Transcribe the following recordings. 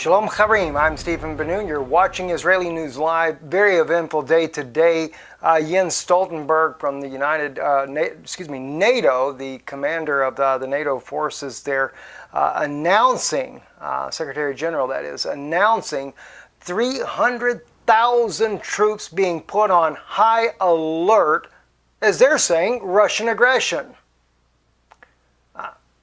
Shalom Charim, I'm Stephen Ben-Nun. You're watching Israeli News Live. Very eventful day today. Jens Stoltenberg from the NATO, the commander of the NATO forces there, announcing, Secretary General that is, announcing 300,000 troops being put on high alert, as they're saying, Russian aggression.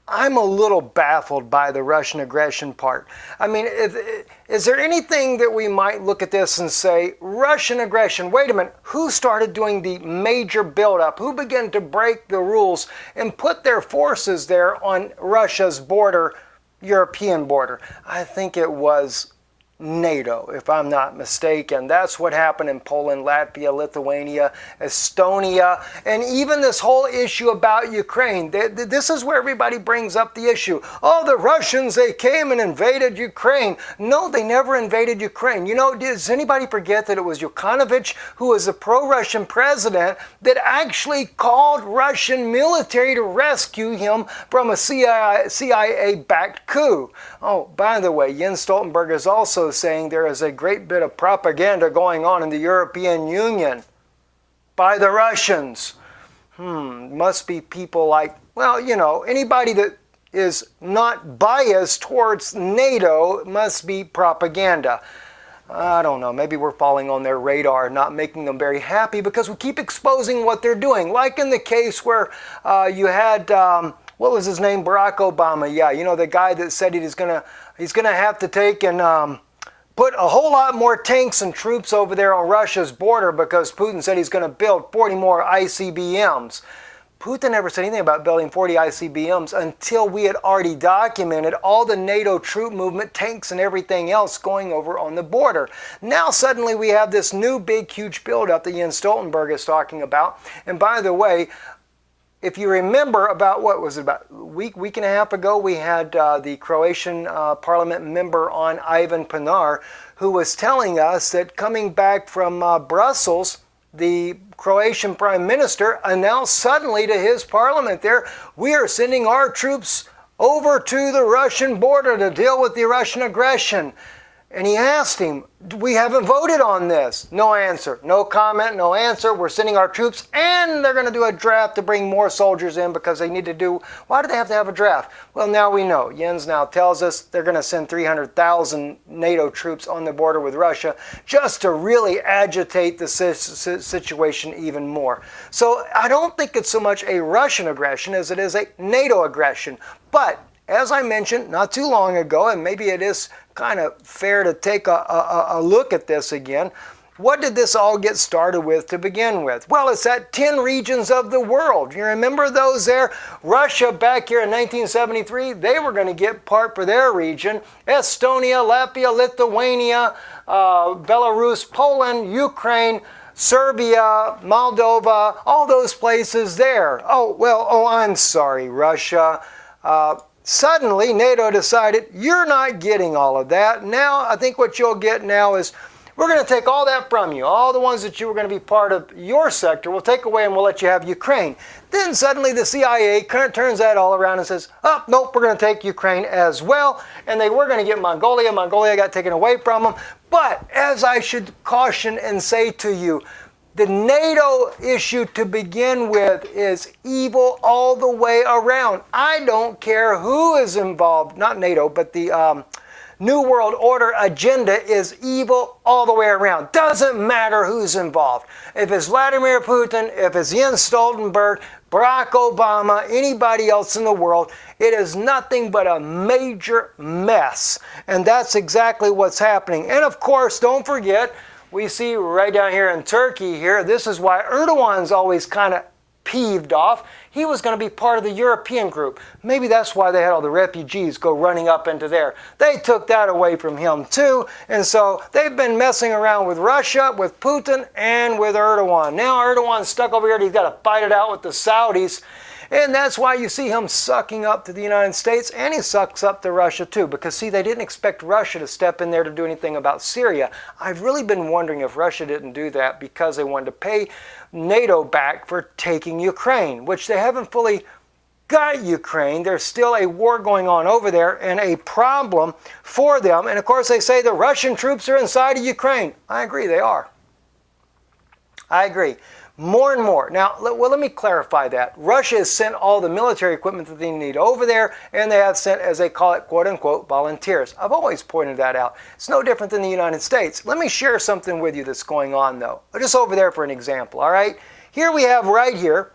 I'm a little baffled by the Russian aggression part. I mean, is there anything that we might look at this and say, Russian aggression, wait a minute, who started doing the major buildup? Who began to break the rules and put their forces there on Russia's border, European border? I think it was NATO, if I'm not mistaken. That's what happened in Poland, Latvia, Lithuania, Estonia, and even this whole issue about Ukraine. This is where everybody brings up the issue. Oh, the Russians, they came and invaded Ukraine. No, they never invaded Ukraine. You know, does anybody forget that it was Yanukovych, who was a pro-Russian president, that actually called Russian military to rescue him from a CIA-backed coup? Oh, by the way, Jens Stoltenberg is also saying there is a great bit of propaganda going on in the European Union by the Russians. Must be people like, well, you know, anybody that is not biased towards NATO must be propaganda. I don't know, maybe we're falling on their radar, not making them very happy because we keep exposing what they're doing. Like in the case where you had, what was his name, Barack Obama, yeah, you know, the guy that said he's gonna have to take and put a whole lot more tanks and troops over there on Russia's border because Putin said he's going to build 40 more ICBMs. Putin never said anything about building 40 ICBMs until we had already documented all the NATO troop movement, tanks and everything else going over on the border. Now suddenly we have this new big huge buildup that Jens Stoltenberg is talking about. And by the way, if you remember about, what was it, about a week and a half ago, we had the Croatian parliament member on, Ivan Pinar, who was telling us that coming back from Brussels, the Croatian prime minister announced suddenly to his parliament there, we are sending our troops over to the Russian border to deal with the Russian aggression. And he asked him, we haven't voted on this. No answer, no comment, no answer. We're sending our troops and they're going to do a draft to bring more soldiers in because they need to do, why do they have to have a draft? Well, now we know. Jens now tells us they're going to send 300,000 NATO troops on the border with Russia just to really agitate the situation even more. So I don't think it's so much a Russian aggression as it is a NATO aggression. But as I mentioned not too long ago, and maybe it is kind of fair to take a look at this again, what did this all get started with to begin with? Well, it's that 10 regions of the world. You remember those there? Russia back here in 1973, they were going to get part for their region. Estonia, Latvia, Lithuania, Belarus, Poland, Ukraine, Serbia, Moldova, all those places there. Oh, well, I'm sorry, Russia. Suddenly, NATO decided, you're not getting all of that. Now, I think what you'll get now is, we're going to take all that from you. All the ones that you were going to be part of your sector, we'll take away and we'll let you have Ukraine. Then suddenly the CIA turns that all around and says, oh, nope, we're going to take Ukraine as well. And they were going to get Mongolia. Mongolia got taken away from them. But as I should caution and say to you, the NATO issue to begin with is evil all the way around. I don't care who is involved, not NATO, but the New World Order agenda is evil all the way around. Doesn't matter who's involved. If it's Vladimir Putin, if it's Jens Stoltenberg, Barack Obama, anybody else in the world, it is nothing but a major mess. And that's exactly what's happening. And of course, don't forget, we see right down here in Turkey here, this is why Erdogan's always kind of peeved off. He was going to be part of the European group. Maybe that's why they had all the refugees go running up into there. They took that away from him too. And so they've been messing around with Russia, with Putin, and with Erdogan. Now Erdogan's stuck over here and he's got to fight it out with the Saudis. And that's why you see him sucking up to the United States, and he sucks up to Russia too. Because see, they didn't expect Russia to step in there to do anything about Syria. I've really been wondering if Russia didn't do that because they wanted to pay NATO back for taking Ukraine, which they haven't fully got Ukraine. There's still a war going on over there and a problem for them. And of course they say the Russian troops are inside of Ukraine. I agree, they are. I agree. More and more. Now, let me clarify that. Russia has sent all the military equipment that they need over there, and they have sent, as they call it, quote-unquote, volunteers. I've always pointed that out. It's no different than the United States. Let me share something with you that's going on, though. Just over there for an example, all right? Here we have right here,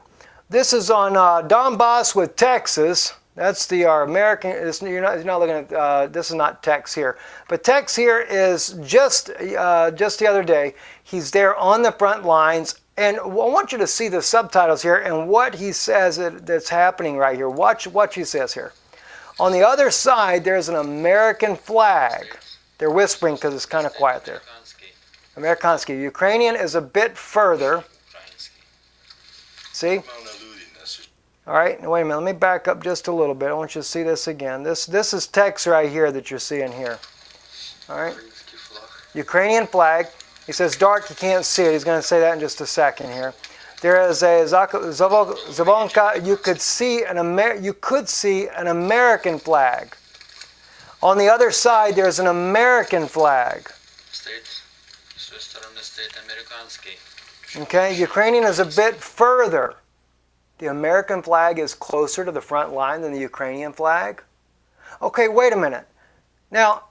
this is on Donbass with Texas. That's the American, you're not looking at, this is not Tex here. But Tex here is just the other day, he's there on the front lines. And I want you to see the subtitles here and what he says that's happening right here. Watch what he says here. On the other side, there's an American flag. They're whispering because it's kind of quiet there. Amerikansky. Ukrainian is a bit further. See? All right, now wait a minute. Let me back up just a little bit. I want you to see this again. This is text right here that you're seeing here. All right? Ukrainian flag. He says dark, you can't see it. He's going to say that in just a second here. There is a Zavonka. You could see an American flag. On the other side, there's an American flag. Okay, Ukrainian is a bit further. The American flag is closer to the front line than the Ukrainian flag. Okay, wait a minute. Now,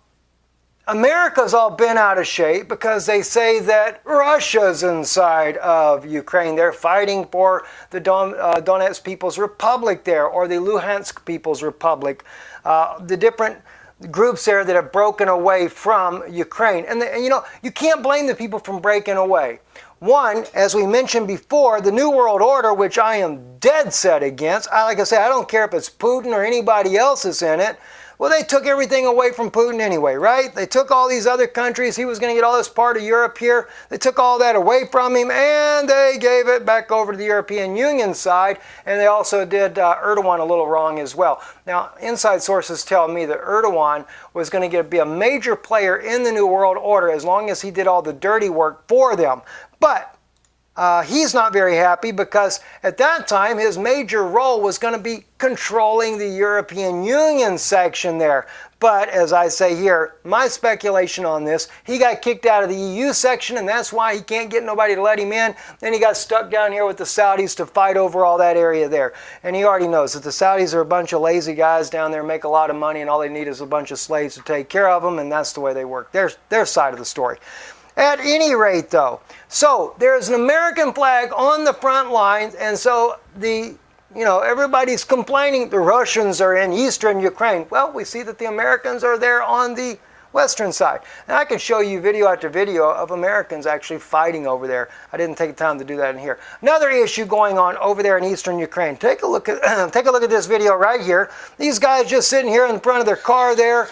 America's all bent out of shape because they say that Russia's inside of Ukraine. They're fighting for the Donetsk People's Republic there, or the Luhansk People's Republic. The different groups there that have broken away from Ukraine. And you know, you can't blame the people from breaking away. One, as we mentioned before, the New World Order, which I am dead set against. Like I say, I don't care if it's Putin or anybody else is in it. Well, they took everything away from Putin anyway, right? They took all these other countries. He was going to get all this part of Europe here. They took all that away from him, and they gave it back over to the European Union side, and they also did Erdogan a little wrong as well. Now, inside sources tell me that Erdogan was going to be a major player in the New World Order as long as he did all the dirty work for them. But he's not very happy because at that time his major role was going to be controlling the European Union section there. But as I say here, my speculation on this, he got kicked out of the EU section and that's why he can't get nobody to let him in. Then he got stuck down here with the Saudis to fight over all that area there. And he already knows that the Saudis are a bunch of lazy guys down there, make a lot of money, and all they need is a bunch of slaves to take care of them, and that's the way they work. Their side of the story. At any rate, though, so there's an American flag on the front lines, and so everybody's complaining the Russians are in eastern Ukraine. Well, we see that the Americans are there on the western side. And I can show you video after video of Americans actually fighting over there. I didn't take the time to do that in here. Another issue going on over there in eastern Ukraine. Take a look at this video right here. These guys just sitting here in front of their car there.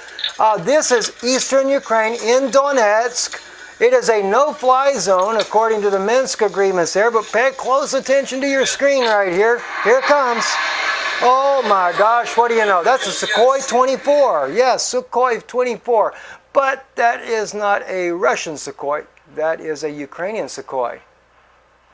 This is eastern Ukraine in Donetsk. It is a no-fly zone according to the Minsk agreements there, but pay close attention to your screen right here. Here it comes. Oh my gosh, what do you know? That's a Sukhoi 24. Yes, Sukhoi 24. But that is not a Russian Sukhoi. That is a Ukrainian Sukhoi.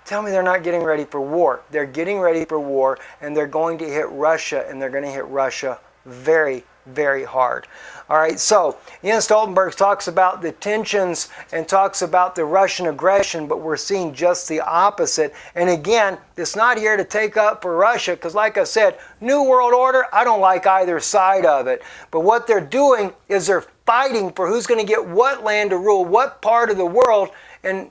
Tell me they're not getting ready for war. They're getting ready for war, and they're going to hit Russia, and they're going to hit Russia very, very hard. All right, so Jens Stoltenberg talks about the tensions and talks about the Russian aggression, but we're seeing just the opposite. And again, it's not here to take up for Russia because, like I said, New World Order, I don't like either side of it. But what they're doing is they're fighting for who's going to get what land to rule what part of the world, and,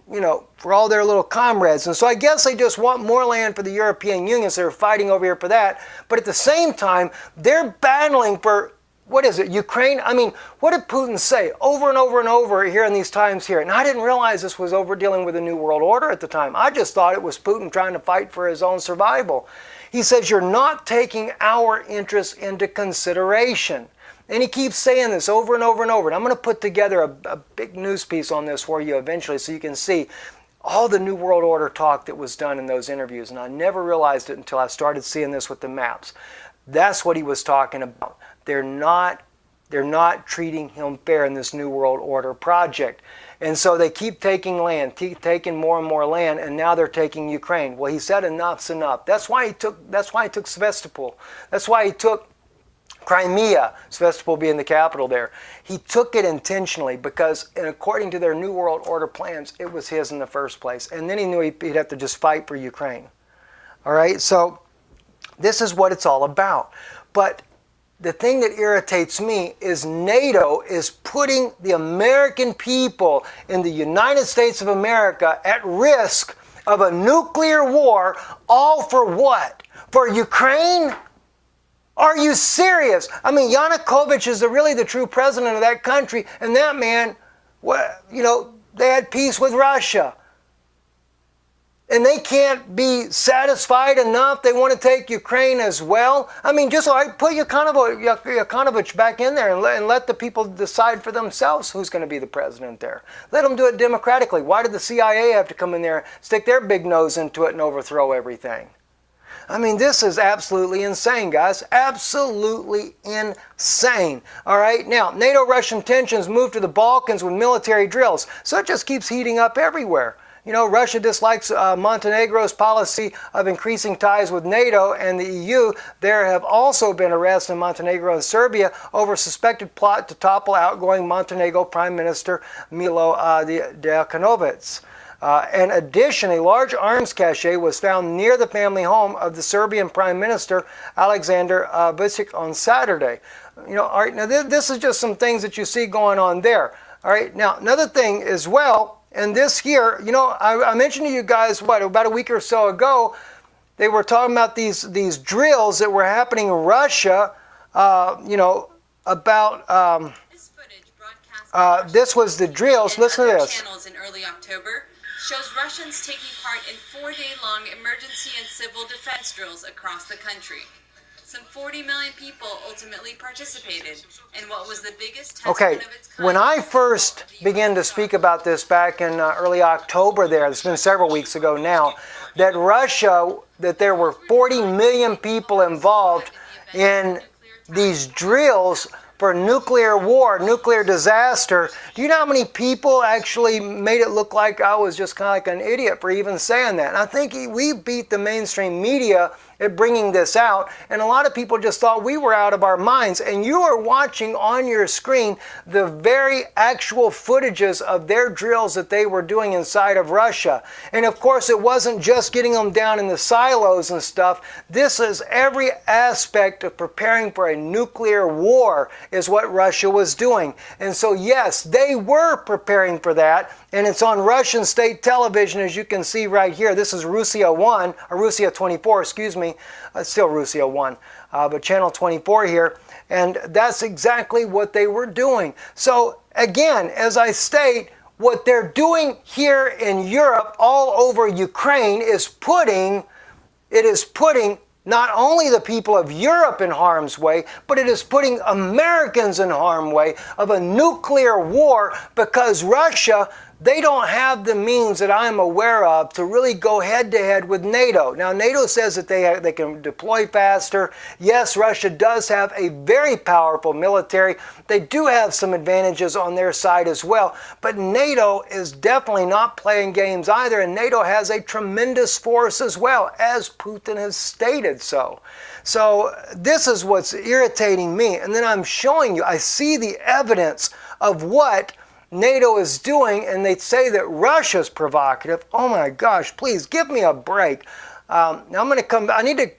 for all their little comrades. And so I guess they just want more land for the European Union, so they're fighting over here for that. But at the same time, they're battling for, what is it, Ukraine? I mean, what did Putin say over and over and over here in these times here? And I didn't realize this was over dealing with the New World Order at the time. I just thought it was Putin trying to fight for his own survival. He says, you're not taking our interests into consideration. And he keeps saying this over and over and over. And I'm going to put together a big news piece on this for you eventually so you can see all the New World Order talk that was done in those interviews. And I never realized it until I started seeing this with the maps. That's what he was talking about. They're not They're not treating him fair in this New World Order project. And so they keep taking land, taking more and more land, and now they're taking Ukraine. Well, he said enough's enough. That's why he took Sevastopol. That's why he took Crimea, Sevastopol being the capital there. He took it intentionally because, and according to their New World Order plans, it was his in the first place. And then he knew he'd have to just fight for Ukraine. All right, so this is what it's all about. But the thing that irritates me is NATO is putting the American people in the United States of America at risk of a nuclear war, all for what? For Ukraine? Are you serious? I mean, Yanukovych is really the true president of that country, and that man, they had peace with Russia. And they can't be satisfied enough. They want to take Ukraine as well. I mean, just put Yanukovych back in there and let the people decide for themselves who's going to be the president there. Let them do it democratically. Why did the CIA have to come in there, stick their big nose into it, and overthrow everything? I mean, this is absolutely insane, guys. Absolutely insane. All right, now, NATO-Russian tensions move to the Balkans with military drills. So it just keeps heating up everywhere. Russia dislikes Montenegro's policy of increasing ties with NATO and the EU. There have also been arrests in Montenegro and Serbia over suspected plot to topple outgoing Montenegro Prime Minister Milo Đukanović. In addition, a large arms cache was found near the family home of the Serbian Prime Minister Aleksandar Vučić on Saturday. All right, now this is just some things that you see going on there. All right, now another thing as well. And this here, I mentioned to you guys, about a week or so ago, they were talking about these drills that were happening in Russia, about, this was the drills. Listen to this. Channels in early October shows Russians taking part in 4-day-long emergency and civil defense drills across the country. Some 40 million people ultimately participated in what was the biggest test of its kind. When I first began to speak about this back in early October there, it's been several weeks ago now, that there were 40 million people involved in these drills for nuclear war, nuclear disaster. Do you know how many people actually made it look like I was just kind of like an idiot for even saying that? And I think we beat the mainstream media at bringing this out, and a lot of people just thought we were out of our minds. And you are watching on your screen the very actual footages of their drills that they were doing inside of Russia. And of course, it wasn't just getting them down in the silos and stuff. This is every aspect of preparing for a nuclear war is what Russia was doing. And so yes, they were preparing for that, and it's on Russian state television, as you can see right here. This is Russia 1, or Russia 24, excuse me. It's still Russia 1, but channel 24 here. And that's exactly what they were doing. So again, as I state, what they're doing here in Europe, all over Ukraine, is putting not only the people of Europe in harm's way, but it is putting Americans in harm's way of a nuclear war, because Russia, they don't have the means that I'm aware of to really go head-to-head with NATO. Now, NATO says that they can deploy faster. Yes, Russia does have a very powerful military. They do have some advantages on their side as well. But NATO is definitely not playing games either, and NATO has a tremendous force as well, as Putin has stated so. So this is what's irritating me. And then I'm showing you, I see the evidence of what NATO is doing, and they say that Russia's provocative. Oh my gosh, please give me a break. Now I need to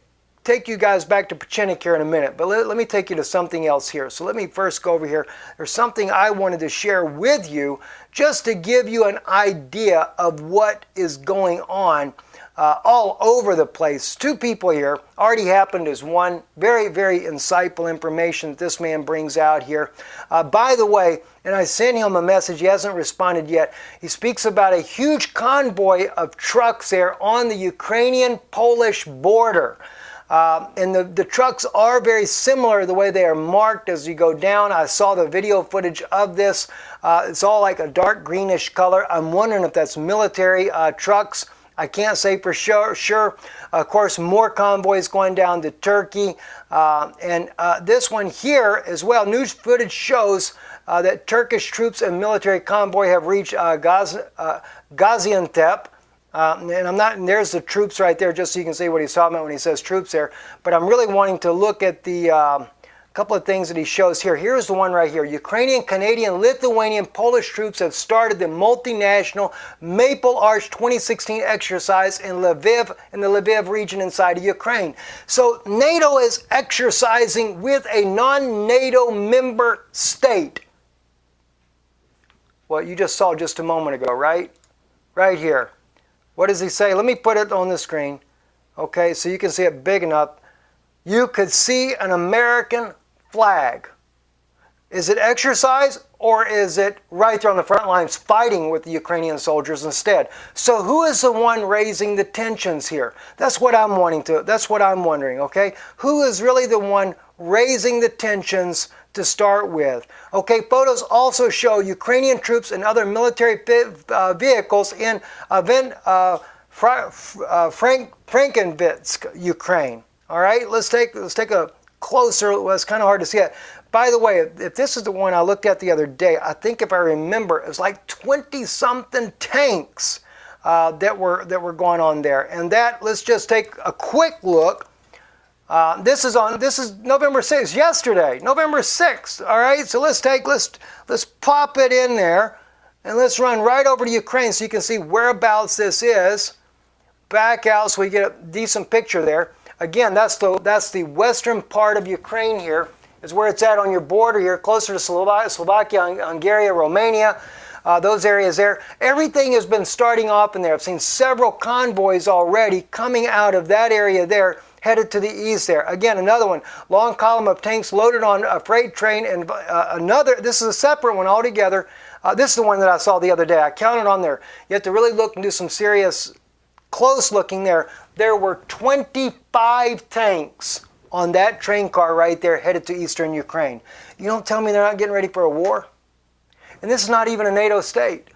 take you guys back to Pechenik here in a minute, but let me take you to something else here. So let me first go over here. There's something I wanted to share with you just to give you an idea of what is going on all over the place. Two people here. Already happened is one. Very, very insightful information that this man brings out here. By the way, and I sent him a message, he hasn't responded yet. He speaks about a huge convoy of trucks there on the Ukrainian-Polish border. And the trucks are very similar the way they are marked as you go down. I saw the video footage of this. It's all like a dark greenish color. I'm wondering if that's military trucks. I can't say for sure. Of course, more convoys going down to Turkey. And this one here as well, news footage shows that Turkish troops and military convoy have reached Gaziantep. And there's the troops right there, just so you can see what he's talking about when he says troops there. But I'm really wanting to look at the couple of things that he shows here. Here's the one right here. Ukrainian, Canadian, Lithuanian, Polish troops have started the multinational Maple Arch 2016 exercise in Lviv, in the Lviv region inside of Ukraine. So NATO is exercising with a non-NATO member state. What you just saw just a moment ago, right? Right here. What does he say? Let me put it on the screen. Okay, so you can see it big enough. You could see an American flag. Is it exercise, or is it right there on the front lines fighting with the Ukrainian soldiers instead? So who is the one raising the tensions here? That's what I'm wondering, okay? Who is really the one raising the tensions to start with? Okay, photos also show Ukrainian troops and other military vehicles in Frankenvitsk, Ukraine. All right, let's take a closer. Well, it's kind of hard to see it. By the way, if this is the one I looked at the other day, I think if I remember, it was like 20-something tanks that were going on there. And that, let's just take a quick look. This is November 6th, yesterday, November 6th. All right, so let's pop it in there, and let's run right over to Ukraine so you can see whereabouts this is. Back out so we get a decent picture there. Again, that's the western part of Ukraine here, is where it's at on your border here, closer to Slovakia, Hungary, Romania, those areas there. Everything has been starting off in there. I've seen several convoys already coming out of that area there, headed to the east there. Again, another one, long column of tanks loaded on a freight train, and this is a separate one altogether. This is the one that I saw the other day. I counted on there. You have to really look and do some serious close looking there. There were 25 tanks on that train car right there headed to eastern Ukraine. You don't tell me they're not getting ready for a war? And this is not even a NATO state.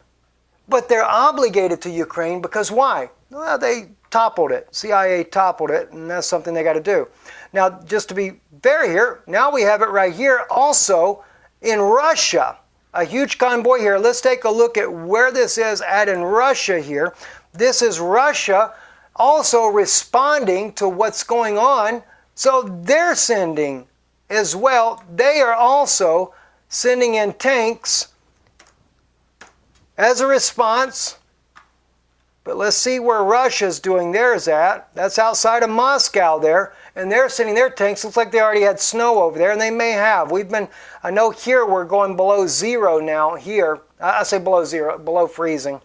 But they're obligated to Ukraine because why? Well, they toppled it. CIA toppled it, and that's something they got to do. Now, just to be fair here, now we have it right here also in Russia. A huge convoy here. Let's take a look at where this is at in Russia here. This is Russia also responding to what's going on. So they're sending as well. They are also sending in tanks as a response. But let's see where Russia's doing theirs at. That's outside of Moscow there. And they're sending their tanks. Looks like they already had snow over there, and they may have. I know here we're going below zero now here. I say below zero, below freezing.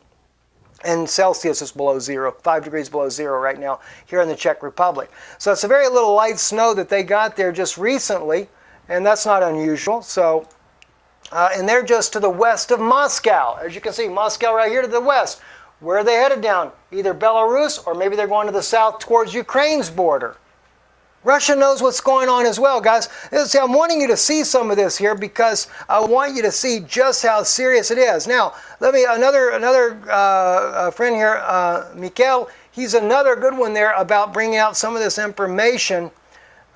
And Celsius is below zero, 5 degrees below zero right now here in the Czech Republic. So it's a very little light snow that they got there just recently, and that's not unusual. So, and they're just to the west of Moscow. As you can see, Moscow right here to the west. Where are they headed down? Either Belarus, or maybe they're going to the south towards Ukraine's border. Russia knows what's going on as well, guys. See, I'm wanting you to see some of this here because I want you to see just how serious it is. Now, another friend here, Mikhail, he's another good one there about bringing out some of this information.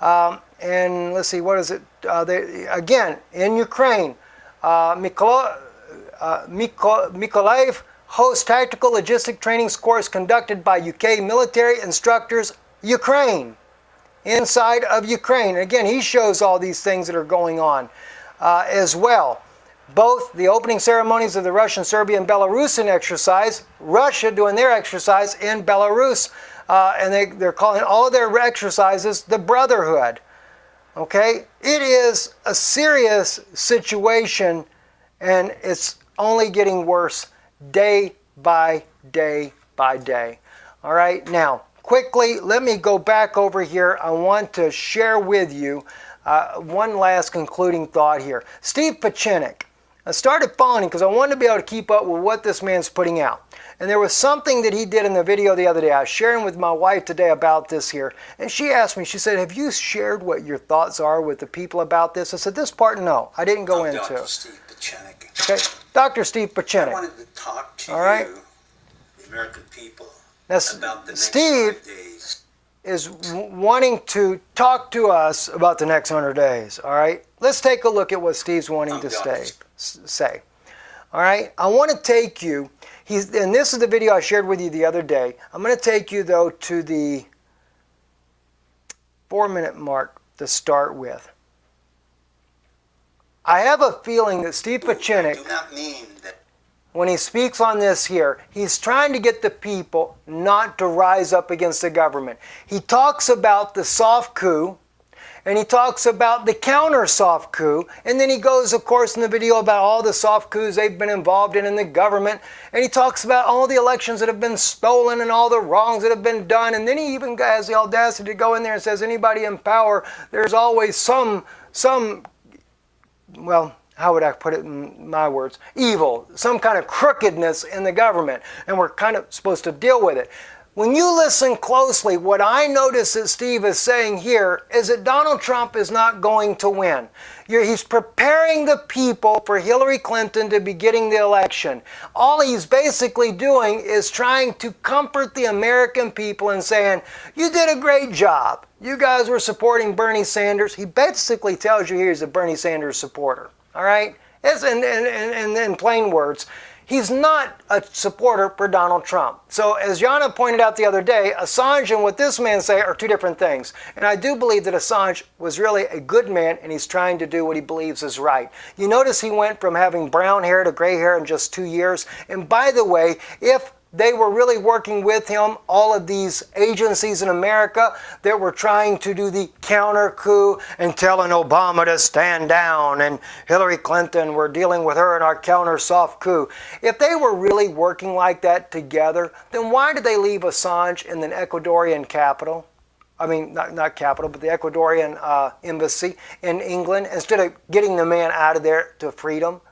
And let's see, what is it? Again, in Ukraine, Mykolaiv hosts tactical logistic training course conducted by UK military instructors, Ukraine. Inside of Ukraine. Again, he shows all these things that are going on as well. Both the opening ceremonies of the Russian, Serbian, Belarusian exercise, Russia doing their exercise in Belarus, and they're calling all of their exercises the Brotherhood. Okay? It is a serious situation, and it's only getting worse day by day by day. All right? Now, quickly, let me go back over here. I want to share with you one last concluding thought here. Steve Pieczenik. I started following him because I wanted to be able to keep up with what this man's putting out. And there was something that he did in the video the other day. I was sharing with my wife today about this here. And she asked me, she said, have you shared what your thoughts are with the people about this? I said, this part, no. I didn't go into. Dr. Steve Pieczenik. Okay, Dr. Steve Pieczenik. I wanted to talk to All right. you, the American people, Now, Steve is wanting to talk to us about the next 100 days, all right? Let's take a look at what Steve's wanting to say. All right, I want to take you, and this is the video I shared with you the other day. I'm going to take you, though, to the 4-minute mark to start with. I have a feeling that Steve Pieczenik, when he speaks on this here, he's trying to get the people not to rise up against the government. He talks about the soft coup, and he talks about the counter soft coup, and then he goes, of course, in the video about all the soft coups they've been involved in the government, and he talks about all the elections that have been stolen and all the wrongs that have been done, and then he even has the audacity to go in there and says anybody in power, there's always some well, how would I put it in my words? Evil, some kind of crookedness in the government, and we're kind of supposed to deal with it. When you listen closely, what I notice that Steve is saying here is that Donald Trump is not going to win. He's preparing the people for Hillary Clinton to be getting the election. All he's basically doing is trying to comfort the American people and saying, you did a great job. You guys were supporting Bernie Sanders. He basically tells you here he's a Bernie Sanders supporter. All right? It's in plain words. He's not a supporter for Donald Trump. So as Jana pointed out the other day, Assange and what this man say are two different things. And I do believe that Assange was really a good man and he's trying to do what he believes is right. You notice he went from having brown hair to gray hair in just 2 years. And by the way, if they were really working with him, all of these agencies in America that were trying to do the counter coup and telling Obama to stand down, and Hillary Clinton, we're dealing with her in our counter soft coup. If they were really working like that together, then why did they leave Assange in the Ecuadorian capital? I mean, not capital, but the Ecuadorian embassy in England, instead of getting the man out of there to freedom?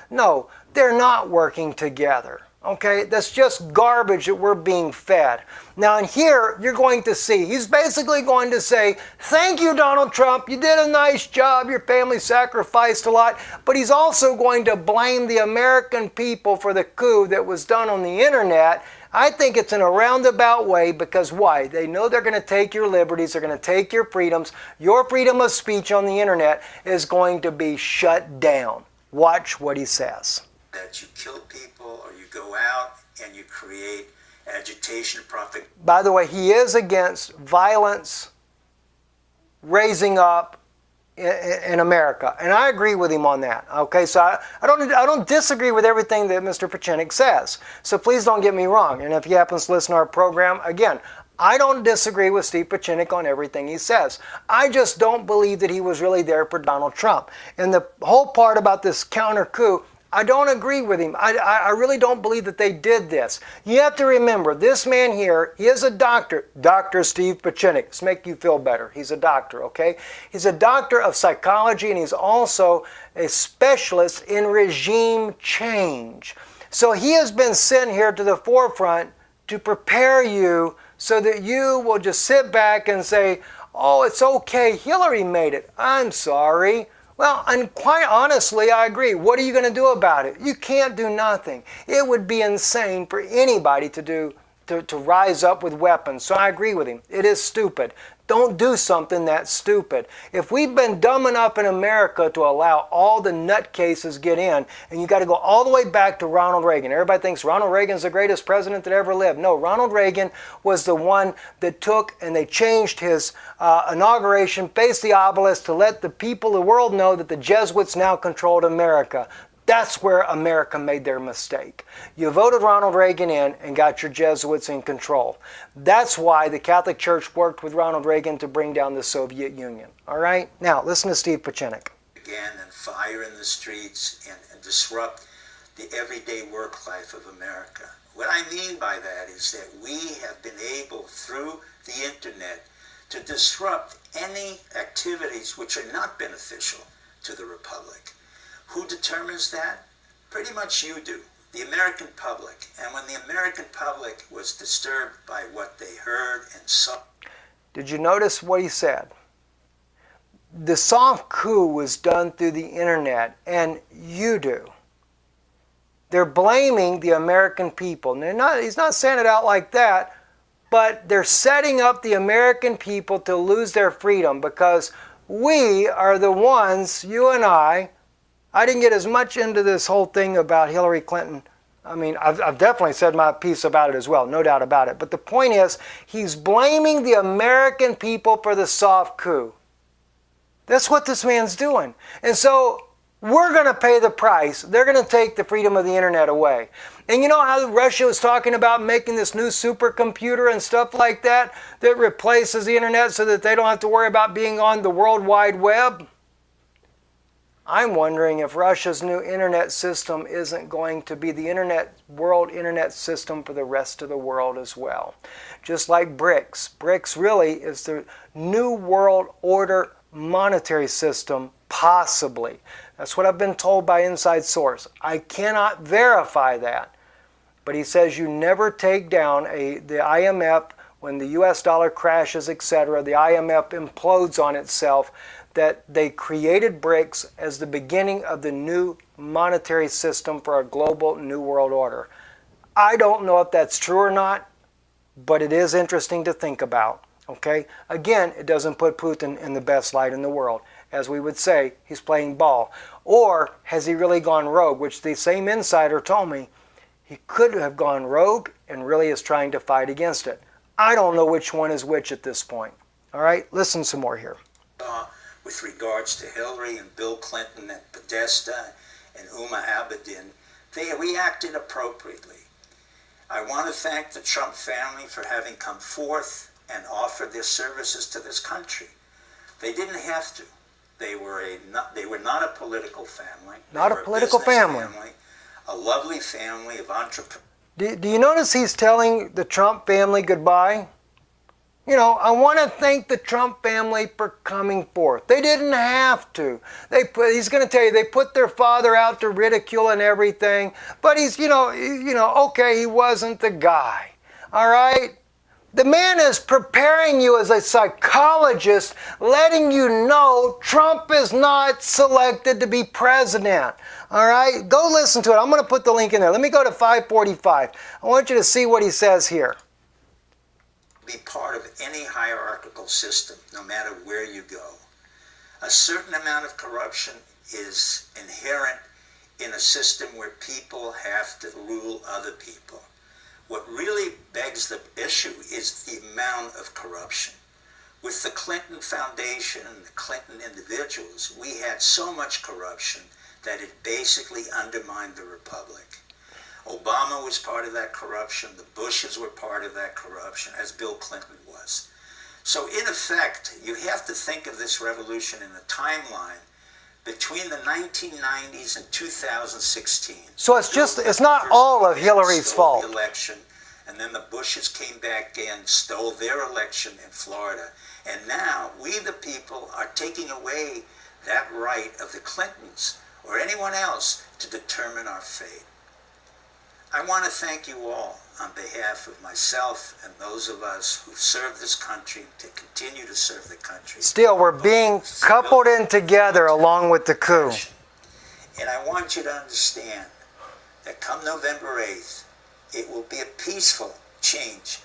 No, they're not working together. Okay, that's just garbage that we're being fed. Now in here, you're going to see, he's basically going to say, thank you, Donald Trump, you did a nice job, your family sacrificed a lot, but he's also going to blame the American people for the coup that was done on the internet. I think it's in a roundabout way because why? They know they're going to take your liberties, they're going to take your freedoms. Your freedom of speech on the internet is going to be shut down. Watch what he says. That you kill people or you go out and you create agitation, profit. By the way, he is against violence raising up in America, and I agree with him on that. Okay, so I don't disagree with everything that Mr. Pieczenik says. So please don't get me wrong. And if he happens to listen to our program, again, I don't disagree with Steve Pieczenik on everything he says. I just don't believe that he was really there for Donald Trump. And the whole part about this counter coup, I don't agree with him. I really don't believe that they did this. You have to remember, this man here, he is a doctor. Dr. Steve Pieczenik. Let's make you feel better. He's a doctor, okay? He's a doctor of psychology, and he's also a specialist in regime change. So he has been sent here to the forefront to prepare you so that you will just sit back and say, oh, it's okay, Hillary made it. I'm sorry. Well, and quite honestly, I agree. What are you going to do about it? You can't do nothing. It would be insane for anybody to rise up with weapons. So I agree with him. It is stupid. Don't do something that's stupid. If we've been dumb enough in America to allow all the nutcases get in, and you got to go all the way back to Ronald Reagan. Everybody thinks Ronald Reagan's the greatest president that ever lived. No, Ronald Reagan was the one that took and they changed his inauguration, faced the obelisk to let the people, the world know that the Jesuits now controlled America. That's where America made their mistake. You voted Ronald Reagan in and got your Jesuits in control. That's why the Catholic Church worked with Ronald Reagan to bring down the Soviet Union. All right? Now, listen to Steve Pieczenik. Again, and fire in the streets and disrupt the everyday work life of America. What I mean by that is that we have been able, through the internet, to disrupt any activities which are not beneficial to the Republic. Who determines that? Pretty much you do, the American public. And when the American public was disturbed by what they heard and saw. Did you notice what he said? The soft coup was done through the internet, and you do. They're blaming the American people. And he's not saying it out like that, but they're setting up the American people to lose their freedom because we are the ones, you and I didn't get as much into this whole thing about Hillary Clinton. I mean, I've definitely said my piece about it as well, no doubt about it. But the point is, he's blaming the American people for the soft coup. That's what this man's doing. And so we're going to pay the price. They're going to take the freedom of the internet away. And you know how Russia was talking about making this new supercomputer and stuff like that that replaces the internet so that they don't have to worry about being on the World Wide Web? I'm wondering if Russia's new internet system isn't going to be the world internet system for the rest of the world as well. Just like BRICS. BRICS really is the new world order monetary system, possibly. That's what I've been told by inside source. I cannot verify that. But he says you never take down the IMF when the US dollar crashes, etc. The IMF implodes on itself. That they created BRICS as the beginning of the new monetary system for a global new world order. I don't know if that's true or not, but it is interesting to think about. Okay? Again, it doesn't put Putin in the best light in the world. As we would say, he's playing ball. Or has he really gone rogue, which the same insider told me he could have gone rogue and really is trying to fight against it. I don't know which one is which at this point. All right? Listen some more here. With regards to Hillary and Bill Clinton and Podesta and Uma Abedin, they reacted appropriately. I want to thank the Trump family for having come forth and offered their services to this country. They didn't have to. They were not a political family. Not a political family. A lovely family of entrepreneurs. Do you notice he's telling the Trump family goodbye? You know, I want to thank the Trump family for coming forth. They didn't have to. He's going to tell you, they put their father out to ridicule and everything. But he's, okay, he wasn't the guy. All right? The man is preparing you as a psychologist, letting you know Trump is not selected to be president. All right? Go listen to it. I'm going to put the link in there. Let me go to 545. I want you to see what he says here. Be part of any hierarchical system, no matter where you go. A certain amount of corruption is inherent in a system where people have to rule other people. What really begs the issue is the amount of corruption. With the Clinton Foundation and the Clinton individuals, we had so much corruption that it basically undermined the republic. Obama was part of that corruption. The Bushes were part of that corruption, as Bill Clinton was. So in effect, you have to think of this revolution in a timeline between the 1990s and 2016. So it's not all of Hillary's fault. The election, and then the Bushes came back and stole their election in Florida. And now we, the people, are taking away that right of the Clintons or anyone else to determine our fate. I want to thank you all on behalf of myself and those of us who've served this country to continue to serve the country. Still, we're being coupled in together along with the coup. And I want you to understand that come November 8th, it will be a peaceful change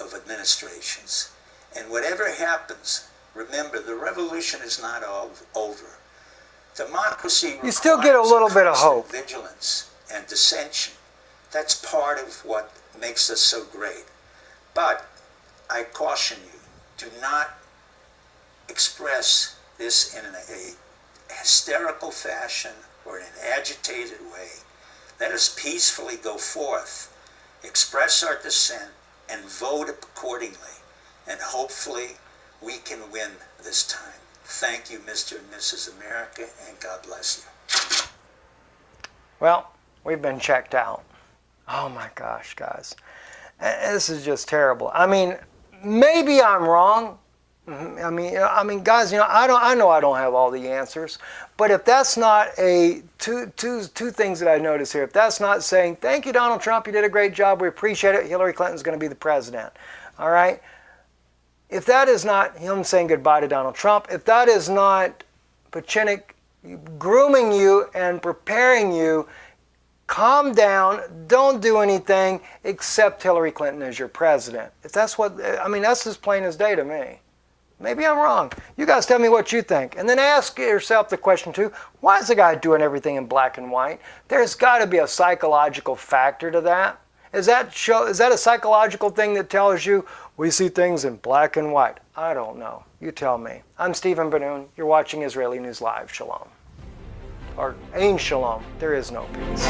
of administrations. And whatever happens, remember, the revolution is not over. Democracy you still get a little bit of hope. Vigilance and dissension. That's part of what makes us so great. But I caution you, do not express this in a hysterical fashion or in an agitated way. Let us peacefully go forth, express our dissent, and vote accordingly. And hopefully we can win this time. Thank you, Mr. and Mrs. America, and God bless you. Well, we've been checked out. Oh my gosh, guys. This is just terrible. I mean, maybe I'm wrong. I mean, guys, I know I don't have all the answers, but if that's not two things that I notice here. If that's not saying, thank you, Donald Trump, you did a great job, we appreciate it, Hillary Clinton's going to be the president. All right? If that is not him saying goodbye to Donald Trump, if that is not Pachinik grooming you and preparing you calm down, don't do anything, accept Hillary Clinton as your president. If that's what, I mean, that's as plain as day to me. Maybe I'm wrong. You guys tell me what you think. And then ask yourself the question too, why is the guy doing everything in black and white? There's got to be a psychological factor to that. Is that a psychological thing that tells you we see things in black and white? I don't know. You tell me. I'm Stephen Ben-Nun. You're watching Israeli News Live. Shalom. Or Ein Shalom. There is no peace.